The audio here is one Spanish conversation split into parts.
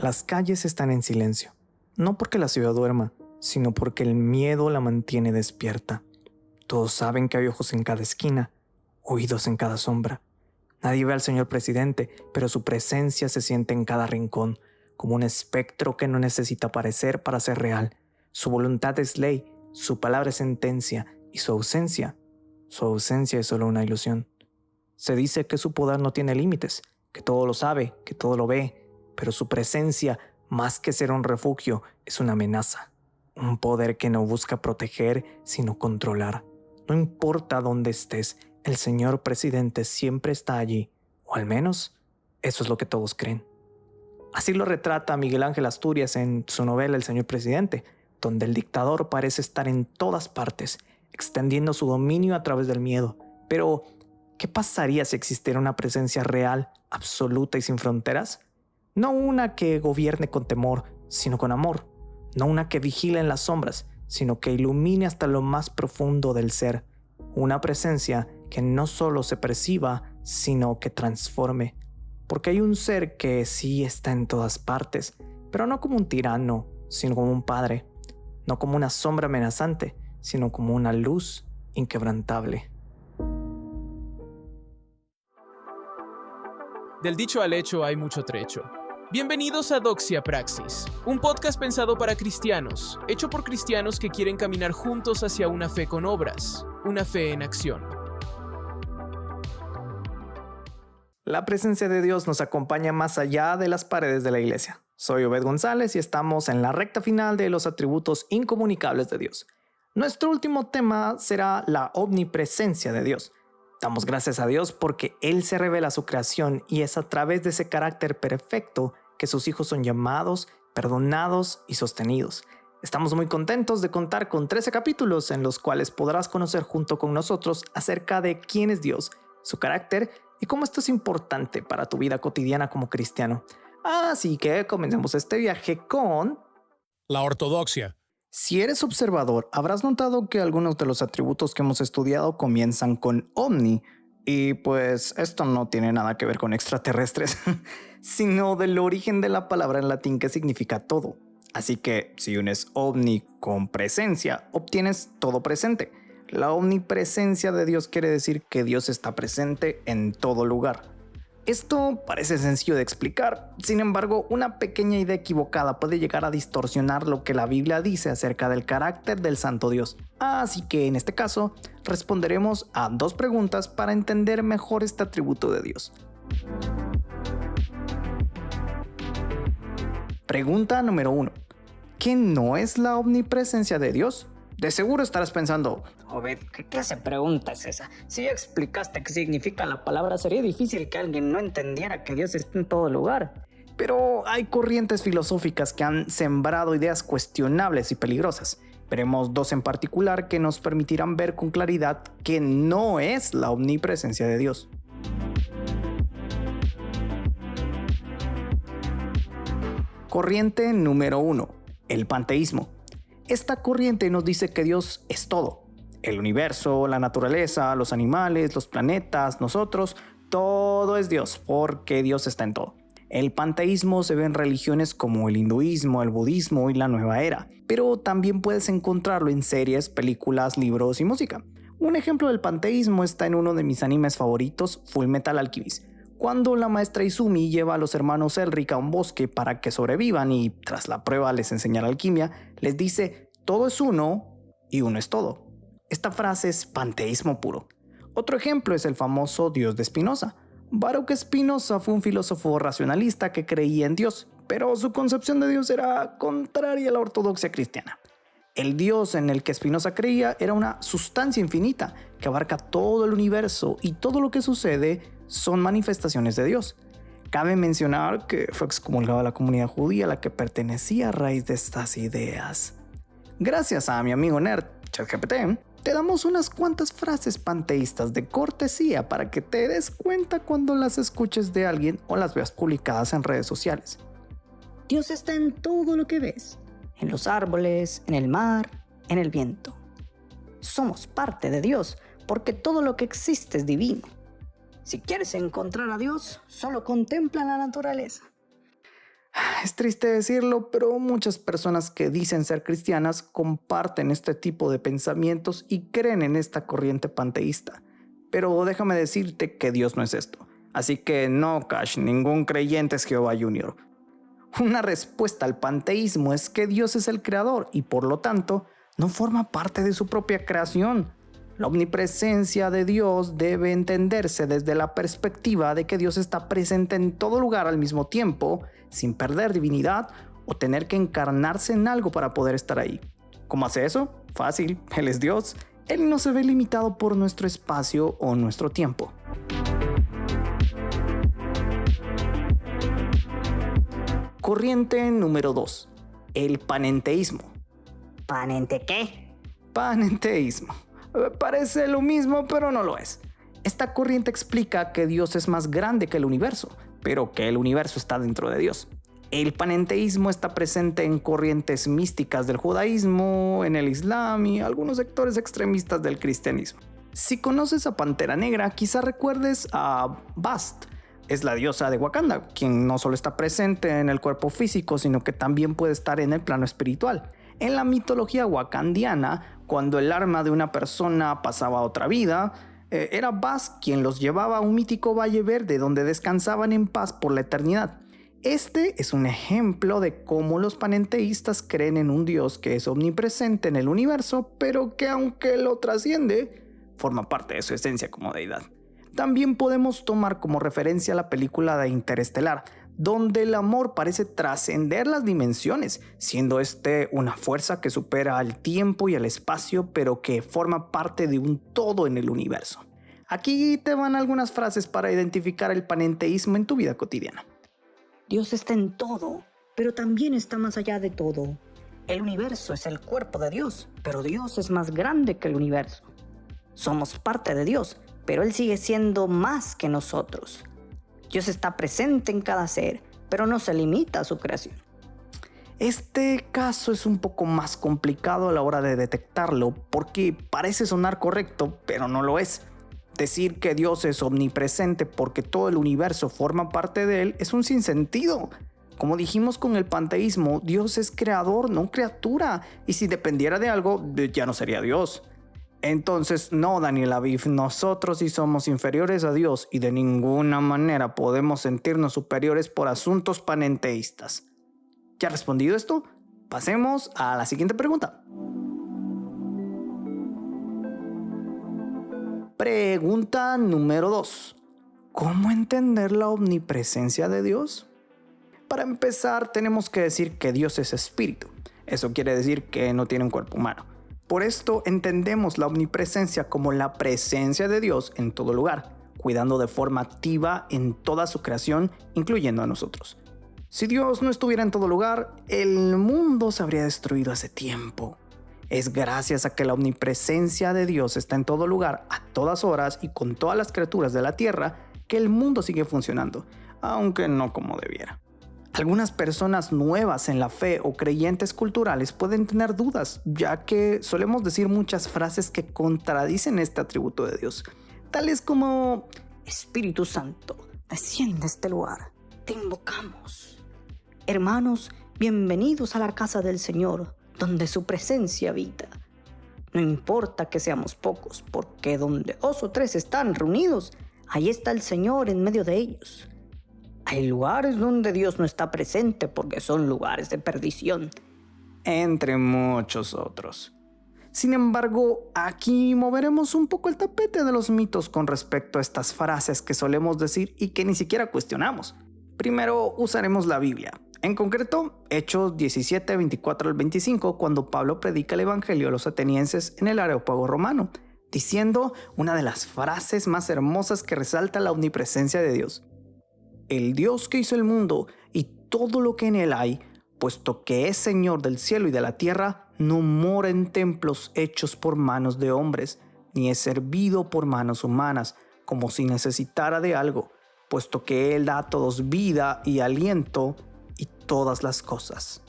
Las calles están en silencio, no porque la ciudad duerma, sino porque el miedo la mantiene despierta. Todos saben que hay ojos en cada esquina, oídos en cada sombra. Nadie ve al señor presidente, pero su presencia se siente en cada rincón, como un espectro que no necesita aparecer para ser real. Su voluntad es ley, su palabra es sentencia, y su ausencia es solo una ilusión. Se dice que su poder no tiene límites, que todo lo sabe, que todo lo ve, pero su presencia, más que ser un refugio, es una amenaza. Un poder que no busca proteger, sino controlar. No importa dónde estés, el señor presidente siempre está allí, o al menos eso es lo que todos creen. Así lo retrata Miguel Ángel Asturias en su novela El señor presidente, donde el dictador parece estar en todas partes, extendiendo su dominio a través del miedo. Pero, ¿qué pasaría si existiera una presencia real, absoluta y sin fronteras? No una que gobierne con temor, sino con amor. No una que vigile en las sombras, sino que ilumine hasta lo más profundo del ser. Una presencia que no solo se perciba, sino que transforme. Porque hay un ser que sí está en todas partes, pero no como un tirano, sino como un padre. No como una sombra amenazante, sino como una luz inquebrantable. Del dicho al hecho hay mucho trecho. Bienvenidos a Doxia Praxis, un podcast pensado para cristianos, hecho por cristianos que quieren caminar juntos hacia una fe con obras, una fe en acción. La presencia de Dios nos acompaña más allá de las paredes de la iglesia. Soy Obed González y estamos en la recta final de los atributos incomunicables de Dios. Nuestro último tema será la omnipresencia de Dios. Damos gracias a Dios porque Él se revela a su creación y es a través de ese carácter perfecto que sus hijos son llamados, perdonados y sostenidos. Estamos muy contentos de contar con 13 capítulos en los cuales podrás conocer junto con nosotros acerca de quién es Dios, su carácter y cómo esto es importante para tu vida cotidiana como cristiano. Así que comencemos este viaje con la ortodoxia. Si eres observador, habrás notado que algunos de los atributos que hemos estudiado comienzan con omni, y pues esto no tiene nada que ver con extraterrestres, sino del origen de la palabra en latín que significa todo. Así que si unes omni con presencia, obtienes todo presente. La omnipresencia de Dios quiere decir que Dios está presente en todo lugar. Esto parece sencillo de explicar, sin embargo, una pequeña idea equivocada puede llegar a distorsionar lo que la Biblia dice acerca del carácter del Santo Dios. Así que en este caso, responderemos a 2 preguntas para entender mejor este atributo de Dios. Pregunta número 1. ¿Qué no es la omnipresencia de Dios? De seguro estarás pensando, Obed, ¿qué clase de pregunta es esa? Si ya explicaste qué significa la palabra, sería difícil que alguien no entendiera que Dios está en todo lugar. pero hay corrientes filosóficas que han sembrado ideas cuestionables y peligrosas. Veremos 2 en particular que nos permitirán ver con claridad que no es la omnipresencia de Dios. Corriente número 1. El panteísmo. Esta corriente nos dice que Dios es todo. El universo, la naturaleza, los animales, los planetas, nosotros, todo es Dios, porque Dios está en todo. El panteísmo se ve en religiones como el hinduismo, el budismo y la nueva era, pero también puedes encontrarlo en series, películas, libros y música. Un ejemplo del panteísmo está en uno de mis animes favoritos, Fullmetal Alchemist, cuando la maestra Izumi lleva a los hermanos Elric a un bosque para que sobrevivan y tras la prueba les enseñar alquimia, les dice todo es uno y uno es todo. Esta frase es panteísmo puro. Otro ejemplo es el famoso Dios de Spinoza. Baruch Spinoza fue un filósofo racionalista que creía en Dios, pero su concepción de Dios era contraria a la ortodoxia cristiana. El Dios en el que Spinoza creía era una sustancia infinita que abarca todo el universo y todo lo que sucede son manifestaciones de Dios. Cabe mencionar que fue excomulgado de la comunidad judía a la que pertenecía a raíz de estas ideas. Gracias a mi amigo nerd ChatGPT, te damos unas cuantas frases panteístas de cortesía para que te des cuenta cuando las escuches de alguien o las veas publicadas en redes sociales. Dios está en todo lo que ves, en los árboles, en el mar, en el viento. Somos parte de Dios porque todo lo que existe es divino. Si quieres encontrar a Dios, solo contempla la naturaleza. Es triste decirlo, pero muchas personas que dicen ser cristianas comparten este tipo de pensamientos y creen en esta corriente panteísta. Pero déjame decirte que Dios no es esto. Así que no, Cash, ningún creyente es Jehová Junior. Una respuesta al panteísmo es que Dios es el creador y por lo tanto no forma parte de su propia creación. La omnipresencia de Dios debe entenderse desde la perspectiva de que Dios está presente en todo lugar al mismo tiempo, sin perder divinidad o tener que encarnarse en algo para poder estar ahí. ¿Cómo hace eso? Fácil, Él es Dios. Él no se ve limitado por nuestro espacio o nuestro tiempo. Corriente número 2. El panenteísmo. ¿Panente qué? Panenteísmo. Parece lo mismo, pero no lo es. Esta corriente explica que Dios es más grande que el universo, pero que el universo está dentro de Dios. El panenteísmo está presente en corrientes místicas del judaísmo, en el islam y algunos sectores extremistas del cristianismo. Si conoces a Pantera Negra, quizá recuerdes a Bast. Es la diosa de Wakanda, quien no solo está presente en el cuerpo físico, sino que también puede estar en el plano espiritual. En la mitología wakandiana, cuando el alma de una persona pasaba a otra vida, era Bast quien los llevaba a un mítico valle verde donde descansaban en paz por la eternidad. Este es un ejemplo de cómo los panenteístas creen en un Dios que es omnipresente en el universo, pero que aunque lo trasciende, forma parte de su esencia como deidad. También podemos tomar como referencia la película de Interestelar, donde el amor parece trascender las dimensiones, siendo una fuerza que supera al tiempo y al espacio, pero que forma parte de un todo en el universo. Aquí te van algunas frases para identificar el panenteísmo en tu vida cotidiana. Dios está en todo, pero también está más allá de todo. El universo es el cuerpo de Dios, pero Dios es más grande que el universo. Somos parte de Dios, pero Él sigue siendo más que nosotros. Dios está presente en cada ser, pero no se limita a su creación. Este caso es un poco más complicado a la hora de detectarlo porque parece sonar correcto, pero no lo es. Decir que Dios es omnipresente porque todo el universo forma parte de Él es un sinsentido. Como dijimos con el panteísmo, Dios es creador, no criatura, y si dependiera de algo, ya no sería Dios. Entonces, no, Daniel Aviv, nosotros sí somos inferiores a Dios y de ninguna manera podemos sentirnos superiores por asuntos panenteístas. ¿Ya respondido esto? Pasemos a la siguiente pregunta. Pregunta número 2. ¿Cómo entender la omnipresencia de Dios? Para empezar, tenemos que decir que Dios es espíritu. Eso quiere decir que no tiene un cuerpo humano. Por esto entendemos la omnipresencia como la presencia de Dios en todo lugar, cuidando de forma activa en toda su creación, incluyendo a nosotros. Si Dios no estuviera en todo lugar, el mundo se habría destruido hace tiempo. Es gracias a que la omnipresencia de Dios está en todo lugar, a todas horas y con todas las criaturas de la tierra, que el mundo sigue funcionando, aunque no como debiera. Algunas personas nuevas en la fe o creyentes culturales pueden tener dudas, ya que solemos decir muchas frases que contradicen este atributo de Dios, tales como: Espíritu Santo, desciende a este lugar, te invocamos. Hermanos, bienvenidos a la casa del Señor, donde su presencia habita. No importa que seamos pocos, porque donde 2 o 3 están reunidos, ahí está el Señor en medio de ellos. Hay lugares donde Dios no está presente porque son lugares de perdición, entre muchos otros. Sin embargo, aquí moveremos un poco el tapete de los mitos con respecto a estas frases que solemos decir y que ni siquiera cuestionamos. Primero usaremos la Biblia, en concreto Hechos 17, 24 al 25, cuando Pablo predica el evangelio a los atenienses en el Areópago romano, diciendo una de las frases más hermosas que resalta la omnipresencia de Dios. El Dios que hizo el mundo y todo lo que en él hay, puesto que es Señor del cielo y de la tierra, no mora en templos hechos por manos de hombres, ni es servido por manos humanas, como si necesitara de algo, puesto que Él da a todos vida y aliento y todas las cosas.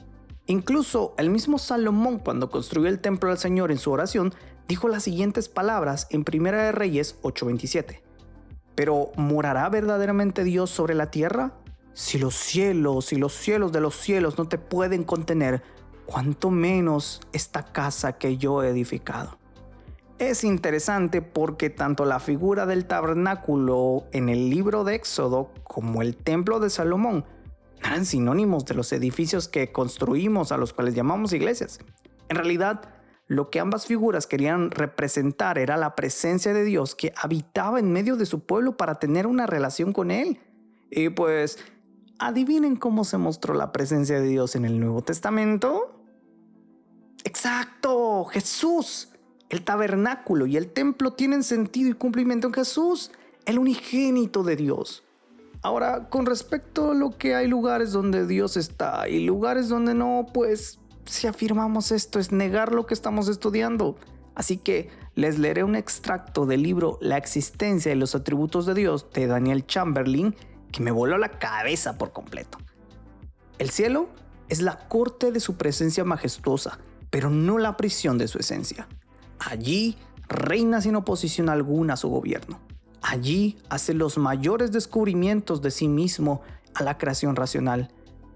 Incluso el mismo Salomón, cuando construyó el templo al Señor en su oración, dijo las siguientes palabras en 1 de Reyes 8:27. ¿Pero morará verdaderamente Dios sobre la tierra? Si los cielos y los cielos de los cielos no te pueden contener, cuánto menos esta casa que yo he edificado. Es interesante porque tanto la figura del tabernáculo en el libro de Éxodo como el templo de Salomón eran sinónimos de los edificios que construimos, a los cuales llamamos iglesias. En realidad, lo que ambas figuras querían representar era la presencia de Dios que habitaba en medio de su pueblo para tener una relación con él. Y pues, ¿adivinen cómo se mostró la presencia de Dios en el Nuevo Testamento? ¡Exacto! ¡Jesús! El tabernáculo y el templo tienen sentido y cumplimiento en Jesús, el unigénito de Dios. Ahora, con respecto a lo que hay lugares donde Dios está y lugares donde no, pues si afirmamos esto es negar lo que estamos estudiando. Así que les leeré un extracto del libro La existencia y los atributos de Dios de Daniel Chamberlain que me voló la cabeza por completo. El cielo es la corte de su presencia majestuosa, pero no la prisión de su esencia. Allí reina sin oposición alguna a su gobierno. Allí hace los mayores descubrimientos de sí mismo a la creación racional.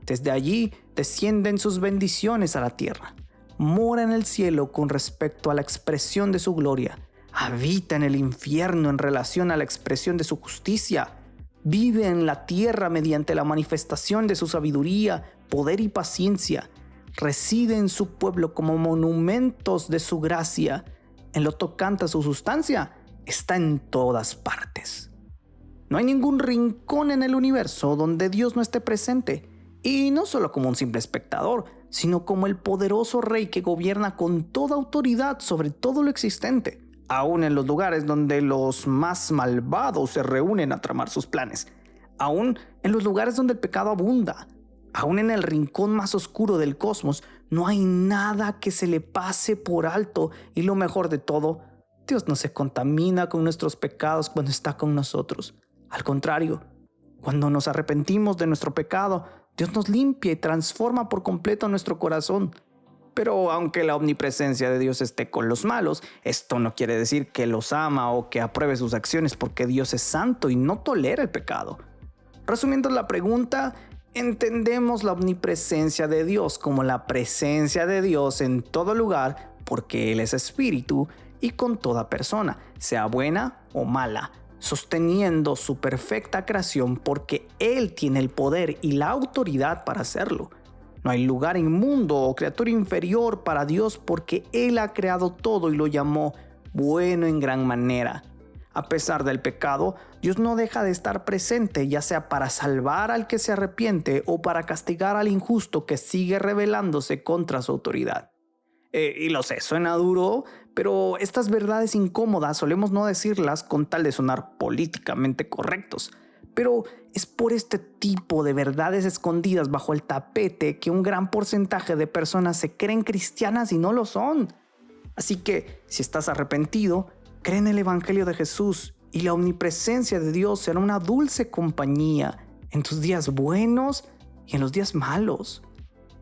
Desde allí descienden sus bendiciones a la tierra. Mora en el cielo con respecto a la expresión de su gloria. Habita en el infierno en relación a la expresión de su justicia. Vive en la tierra mediante la manifestación de su sabiduría, poder y paciencia. Reside en su pueblo como monumentos de su gracia. En lo tocante a su sustancia, está en todas partes. No hay ningún rincón en el universo donde Dios no esté presente, y no solo como un simple espectador, sino como el poderoso rey que gobierna con toda autoridad sobre todo lo existente, aún en los lugares donde los más malvados se reúnen a tramar sus planes, aún en los lugares donde el pecado abunda. Aún en el rincón más oscuro del cosmos, no hay nada que se le pase por alto, y lo mejor de todo, Dios no se contamina con nuestros pecados cuando está con nosotros. Al contrario, cuando nos arrepentimos de nuestro pecado, Dios nos limpia y transforma por completo nuestro corazón. Pero aunque la omnipresencia de Dios esté con los malos, esto no quiere decir que los ama o que apruebe sus acciones, porque Dios es santo y no tolera el pecado. Resumiendo la pregunta, entendemos la omnipresencia de Dios como la presencia de Dios en todo lugar, porque Él es espíritu y con toda persona, sea buena o mala, sosteniendo su perfecta creación porque Él tiene el poder y la autoridad para hacerlo. No hay lugar inmundo o criatura inferior para Dios porque Él ha creado todo y lo llamó bueno en gran manera. A pesar del pecado, Dios no deja de estar presente, ya sea para salvar al que se arrepiente o para castigar al injusto que sigue rebelándose contra su autoridad. Y lo sé, suena duro, pero estas verdades incómodas solemos no decirlas con tal de sonar políticamente correctos. Pero es por este tipo de verdades escondidas bajo el tapete que un gran porcentaje de personas se creen cristianas y no lo son. Así que, si estás arrepentido, cree en el Evangelio de Jesús y la omnipresencia de Dios será una dulce compañía en tus días buenos y en los días malos.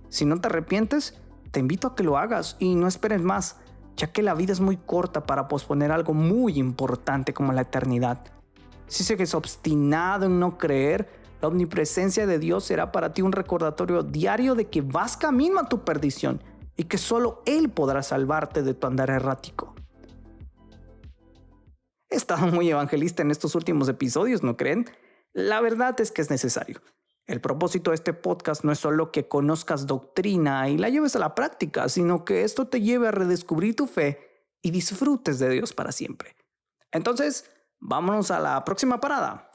Si no te arrepientes, te invito a que lo hagas y no esperes más, ya que la vida es muy corta para posponer algo muy importante como la eternidad. Si sigues obstinado en no creer, la omnipresencia de Dios será para ti un recordatorio diario de que vas camino a tu perdición y que solo Él podrá salvarte de tu andar errático. He estado muy evangelista en estos últimos episodios, ¿no creen? La verdad es que es necesario. El propósito de este podcast no es solo que conozcas doctrina y la lleves a la práctica, sino que esto te lleve a redescubrir tu fe y disfrutes de Dios para siempre. Entonces, vámonos a la próxima parada.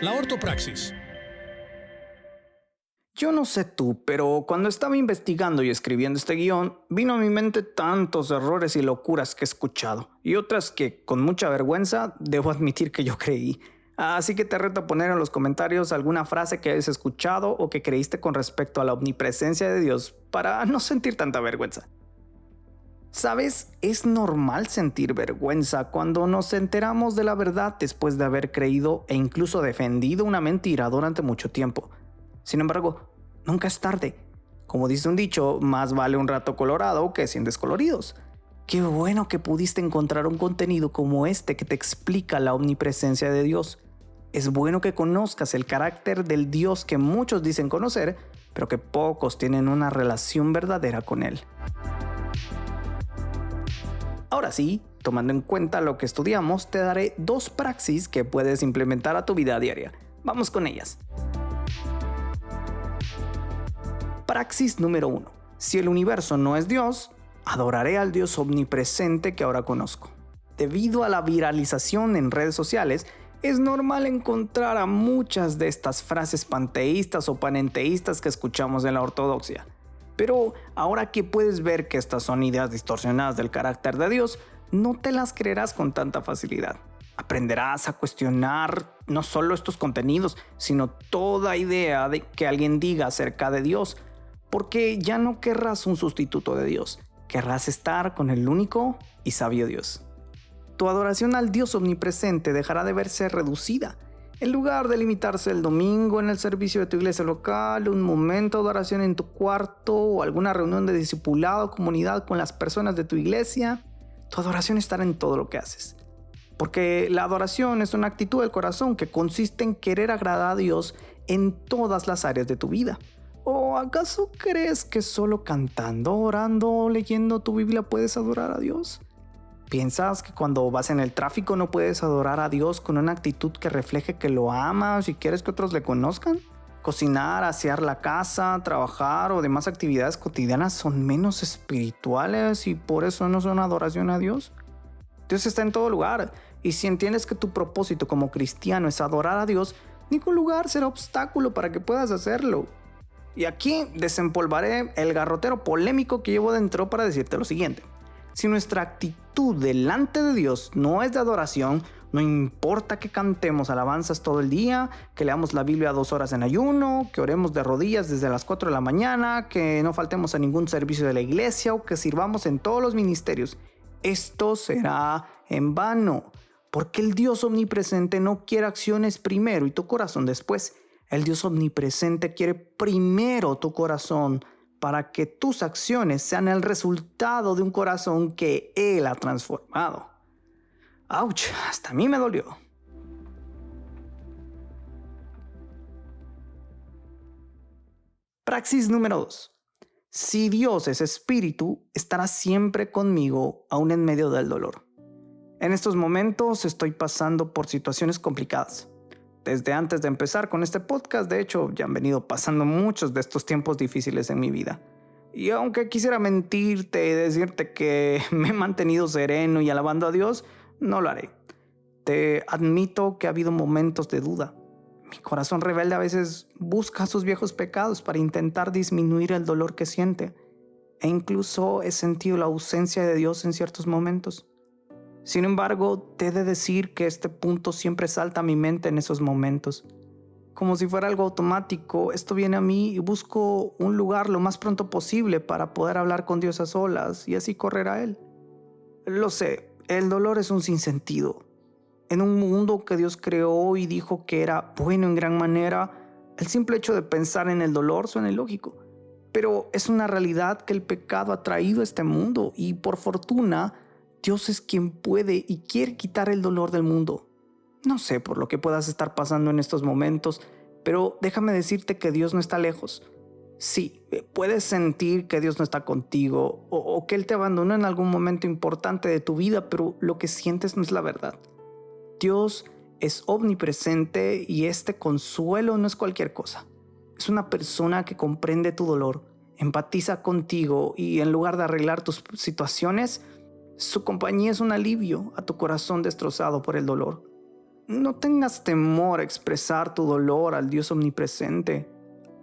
La ortopraxis. Yo no sé tú, pero cuando estaba investigando y escribiendo este guión, vino a mi mente tantos errores y locuras que he escuchado, y otras que, con mucha vergüenza, debo admitir que yo creí. Así que te reto a poner en los comentarios alguna frase que hayas escuchado o que creíste con respecto a la omnipresencia de Dios para no sentir tanta vergüenza. ¿Sabes? Es normal sentir vergüenza cuando nos enteramos de la verdad después de haber creído e incluso defendido una mentira durante mucho tiempo. Sin embargo, nunca es tarde. Como dice un dicho, más vale un rato colorado que 100 descoloridos. Qué bueno que pudiste encontrar un contenido como este que te explica la omnipresencia de Dios. es bueno que conozcas el carácter del Dios que muchos dicen conocer, pero que pocos tienen una relación verdadera con Él. Ahora sí, tomando en cuenta lo que estudiamos, te daré 2 praxis que puedes implementar a tu vida diaria. Vamos con ellas. Praxis número 1. Si el universo no es Dios, adoraré al Dios omnipresente que ahora conozco. Debido a la viralización en redes sociales, es normal encontrar a muchas de estas frases panteístas o panenteístas que escuchamos en la ortodoxia. Pero ahora que puedes ver que estas son ideas distorsionadas del carácter de Dios, no te las creerás con tanta facilidad. Aprenderás a cuestionar no solo estos contenidos, sino toda idea de que alguien diga acerca de Dios, porque ya no querrás un sustituto de Dios, querrás estar con el único y sabio Dios. Tu adoración al Dios omnipresente dejará de verse reducida. En lugar de limitarse el domingo en el servicio de tu iglesia local, un momento de oración en tu cuarto o alguna reunión de discipulado o comunidad con las personas de tu iglesia, tu adoración estará en todo lo que haces. Porque la adoración es una actitud del corazón que consiste en querer agradar a Dios en todas las áreas de tu vida. ¿O acaso crees que solo cantando, orando o leyendo tu Biblia puedes adorar a Dios? ¿Piensas que cuando vas en el tráfico no puedes adorar a Dios con una actitud que refleje que lo amas y quieres que otros le conozcan? Cocinar, asear la casa, trabajar o demás actividades cotidianas son menos espirituales y por eso no son adoración a Dios. Dios está en todo lugar, y si entiendes que tu propósito como cristiano es adorar a Dios, ningún lugar será obstáculo para que puedas hacerlo. Y aquí desempolvaré el garrotero polémico que llevo dentro para decirte lo siguiente. Si nuestra actitud delante de Dios no es de adoración, no importa que cantemos alabanzas todo el día, que leamos la Biblia 2 horas en ayuno, que oremos de rodillas desde las 4 de la mañana, que no faltemos a ningún servicio de la iglesia o que sirvamos en todos los ministerios, esto será en vano, porque el Dios omnipresente no quiere acciones primero y tu corazón después. El Dios omnipresente quiere primero tu corazón para que tus acciones sean el resultado de un corazón que Él ha transformado. ¡Auch! Hasta a mí me dolió. Praxis número 2. Si Dios es espíritu, estará siempre conmigo, aún en medio del dolor. En estos momentos estoy pasando por situaciones complicadas. Desde antes de empezar con este podcast, de hecho, ya han venido pasando muchos de estos tiempos difíciles en mi vida. Y aunque quisiera mentirte y decirte que me he mantenido sereno y alabando a Dios, no lo haré. Te admito que ha habido momentos de duda. Mi corazón rebelde a veces busca sus viejos pecados para intentar disminuir el dolor que siente. E incluso he sentido la ausencia de Dios en ciertos momentos. Sin embargo, te he de decir que este punto siempre salta a mi mente en esos momentos. Como si fuera algo automático, esto viene a mí y busco un lugar lo más pronto posible para poder hablar con Dios a solas y así correr a Él. Lo sé, el dolor es un sinsentido. En un mundo que Dios creó y dijo que era bueno en gran manera, el simple hecho de pensar en el dolor suena ilógico. Pero es una realidad que el pecado ha traído a este mundo y por fortuna, Dios es quien puede y quiere quitar el dolor del mundo. No sé por lo que puedas estar pasando en estos momentos, pero déjame decirte que Dios no está lejos. Sí, puedes sentir que Dios no está contigo o que Él te abandonó en algún momento importante de tu vida, pero lo que sientes no es la verdad. Dios es omnipresente y este consuelo no es cualquier cosa. Es una persona que comprende tu dolor, empatiza contigo y en lugar de arreglar tus situaciones, su compañía es un alivio a tu corazón destrozado por el dolor. No tengas temor a expresar tu dolor al Dios omnipresente.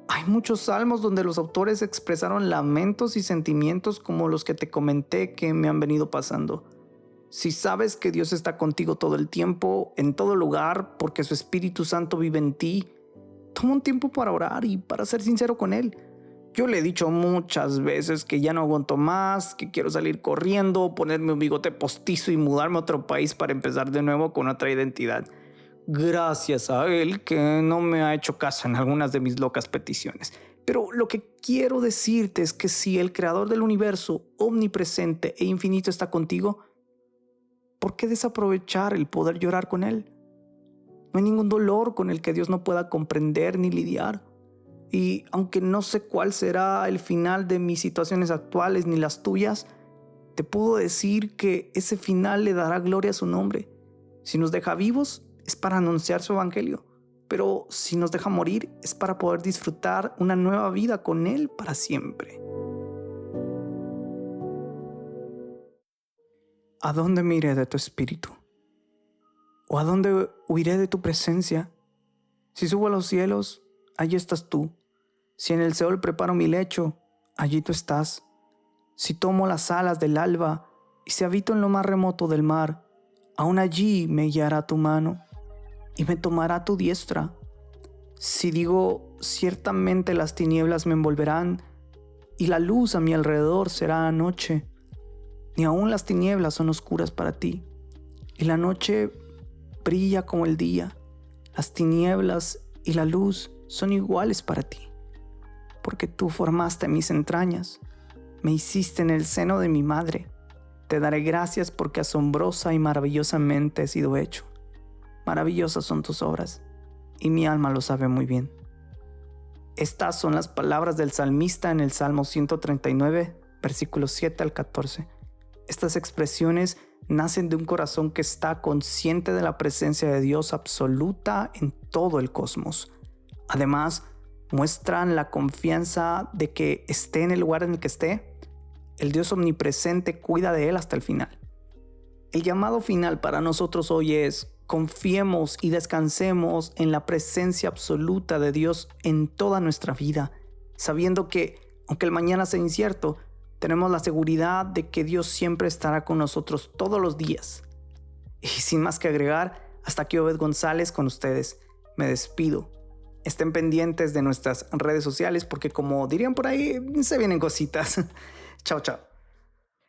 Hay muchos salmos donde los autores expresaron lamentos y sentimientos como los que te comenté que me han venido pasando. Si sabes que Dios está contigo todo el tiempo, en todo lugar, porque su Espíritu Santo vive en ti, toma un tiempo para orar y para ser sincero con Él. Yo le he dicho muchas veces que ya no aguanto más, que quiero salir corriendo, ponerme un bigote postizo y mudarme a otro país para empezar de nuevo con otra identidad. Gracias a Él que no me ha hecho caso en algunas de mis locas peticiones. Pero lo que quiero decirte es que si el Creador del universo, omnipresente e infinito está contigo, ¿por qué desaprovechar el poder llorar con Él? No hay ningún dolor con el que Dios no pueda comprender ni lidiar. Y aunque no sé cuál será el final de mis situaciones actuales ni las tuyas, te puedo decir que ese final le dará gloria a su nombre. Si nos deja vivos, es para anunciar su evangelio. Pero si nos deja morir, es para poder disfrutar una nueva vida con Él para siempre. ¿A dónde me iré de tu espíritu? ¿O a dónde huiré de tu presencia? Si subo a los cielos, allí estás tú. Si en el Seol preparo mi lecho, allí tú estás. Si tomo las alas del alba y si habito en lo más remoto del mar, aún allí me guiará tu mano y me tomará tu diestra. Si digo, ciertamente las tinieblas me envolverán y la luz a mi alrededor será noche, ni aún las tinieblas son oscuras para ti, y la noche brilla como el día. Las tinieblas y la luz son iguales para ti, porque tú formaste mis entrañas, me hiciste en el seno de mi madre. Te daré gracias porque asombrosa y maravillosamente he sido hecho. Maravillosas son tus obras, y mi alma lo sabe muy bien. Estas son las palabras del salmista en el Salmo 139, versículos 7 al 14. Estas expresiones nacen de un corazón que está consciente de la presencia de Dios absoluta en todo el cosmos. Además, muestran la confianza de que esté en el lugar en el que esté, el Dios omnipresente cuida de él hasta el final. El llamado final para nosotros hoy es: confiemos y descansemos en la presencia absoluta de Dios en toda nuestra vida, sabiendo que, aunque el mañana sea incierto, tenemos la seguridad de que Dios siempre estará con nosotros todos los días. Y sin más que agregar, hasta aquí Obed González con ustedes. Me despido. Estén pendientes de nuestras redes sociales porque, como dirían por ahí, se vienen cositas. Chao, chao.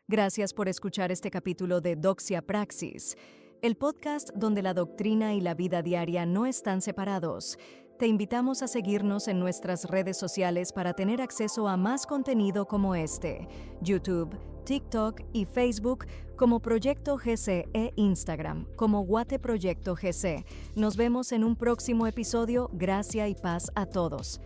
Gracias por escuchar este capítulo de Doxia Praxis, el podcast donde la doctrina y la vida diaria no están separados. Te invitamos a seguirnos en nuestras redes sociales para tener acceso a más contenido como este: YouTube, TikTok y Facebook como Proyecto GC e Instagram como Guate Proyecto GC. Nos vemos en un próximo episodio. Gracia y paz a todos.